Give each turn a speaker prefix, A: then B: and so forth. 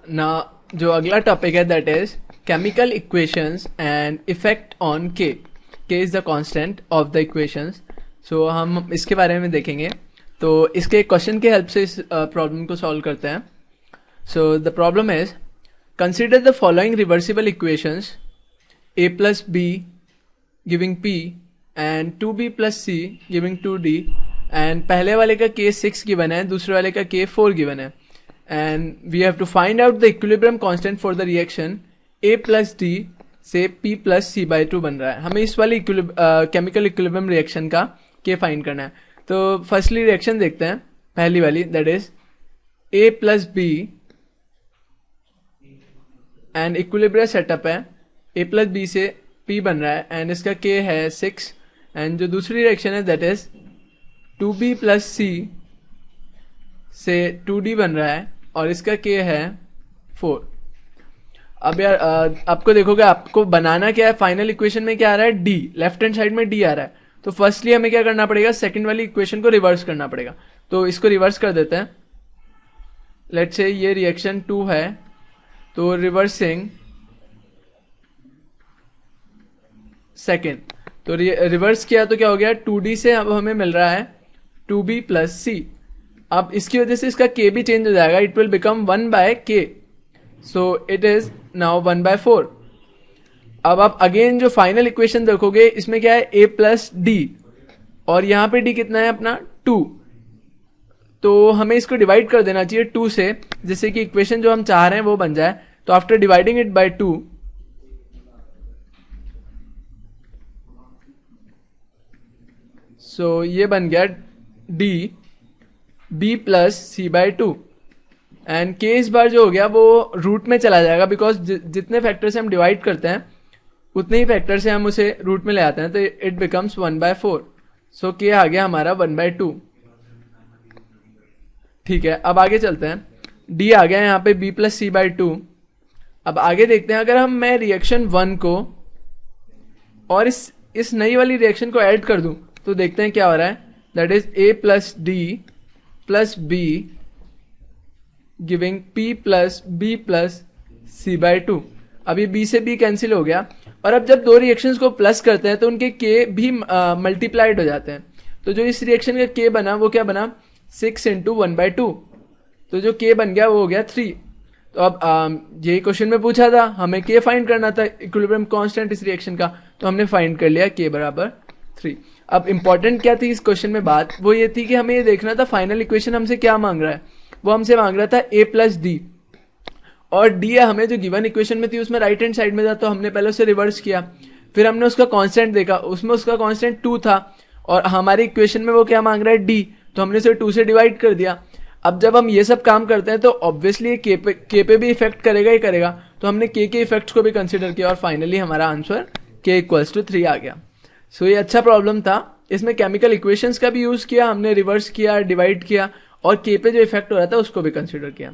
A: ना जो अगला टॉपिक है that is chemical equations and effect on K is the constant of the equations. So हम इसके बारे में देखेंगे। तो इसके क्वेश्चन के हेल्प से इस प्रॉब्लम को सॉल्व करते हैं। So the problem is consider the following reversible equations a plus b giving p and 2b plus c giving 2d and पहले वाले का केस 6 गिवन है, दूसरे वाले का केस 4 गिवन है and we have to find out the equilibrium constant for the reaction a plus d से p plus c by 2 बन रहा है। हमें इस वाली केमिकल इक्विलिब्रियम रिएक्शन का के फाइंड करना है। तो फर्स्टली रिएक्शन देखते हैं, पहली वाली that is a plus b and equilibrium setup है, a प्लस बी से p बन रहा है एंड इसका k है 6 एंड जो दूसरी रिएक्शन है that is 2b plus c से 2d बन रहा है और इसका k है 4। अब यार आपको देखोगे आपको बनाना क्या है, फाइनल इक्वेशन में क्या आ रहा है d, लेफ्ट हैंड साइड में d आ रहा है। तो फर्स्टली हमें क्या करना पड़ेगा, सेकंड वाली इक्वेशन को रिवर्स करना पड़ेगा। तो इसको रिवर्स कर देते हैं। लेट्स से ये रिएक्शन 2 है, तो रिवर्सिंग सेकेंड, तो रिवर्स किया तो क्या हो गया, 2d से अब हमें मिल रहा है 2b प्लस c। अब इसकी वजह से इसका k भी चेंज हो जाएगा, it will become 1 by k, so it is now 1 by 4। अब आप अगेन जो फाइनल इक्वेशन देखोगे इसमें क्या है, a प्लस d और यहाँ पे d कितना है अपना 2, तो हमें इसको डिवाइड कर देना चाहिए 2 से, जिससे कि इक्वेशन जो हम चाह रहे हैं वो बन जाए। तो after dividing it by 2 so ये बन गया d b plus C by 2 and k इस बार जो हो गया वो रूट में चला जाएगा, बिकॉज जितने फैक्टर से हम डिवाइड करते हैं उतने ही फैक्टर से हम उसे रूट में ले आते हैं, तो it becomes 1 by 4। So k आ गया हमारा 1 बाय 2। ठीक है, अब आगे चलते हैं। d आ गया यहाँ पे b प्लस सी बाई 2। अब आगे देखते हैं, अगर मैं रिएक्शन 1 को और इस नई वाली रिएक्शन को ऐड कर दूं तो देखते हैं क्या हो रहा है, that is a plus D plus B giving p plus b plus C by 2। अब ये b से b कैंसिल हो गया और अब जब दो रिएक्शंस को प्लस करते हैं तो उनके k भी मल्टीप्लाइड हो जाते हैं। तो जो इस रिएक्शन का k बना वो क्या बना, 6 इंटू 1 बाई 2, तो जो k बन गया वो हो गया 3। तो अब यही क्वेश्चन में पूछा था, हमें k फाइंड करना था, इक्विलिब्रियम कांस्टेंट इस रिएक्शन का, तो हमने फाइंड कर लिया k बराबर 3। अब इंपॉर्टेंट क्या थी इस क्वेश्चन में बात, वो ये थी कि हमें ये देखना था फाइनल इक्वेशन हमसे क्या मांग रहा है। वो हमसे मांग रहा था a प्लस डी और d हमें जो गिवन इक्वेशन में थी उसमें राइट हैंड साइड में था, तो हमने पहले उसे रिवर्स किया, फिर हमने उसका कांस्टेंट देखा, उसमें उसका कांस्टेंट 2 था और हमारी इक्वेशन में वो क्या मांग रहा है d, तो हमने उसे 2 से डिवाइड कर दिया। अब जब हम ये सब काम करते हैं तो ऑब्वियसली के पे भी इफेक्ट करेगा ही करेगा, तो हमने के इफेक्ट्स को भी कंसिडर किया और फाइनली हमारा आंसर k इक्वल्स टू 3 आ गया। सो ये अच्छा प्रॉब्लम था, इसमें केमिकल इक्वेशंस का भी यूज किया हमने, रिवर्स किया, डिवाइड किया और के पे जो इफेक्ट हो रहा था उसको भी कंसिडर किया।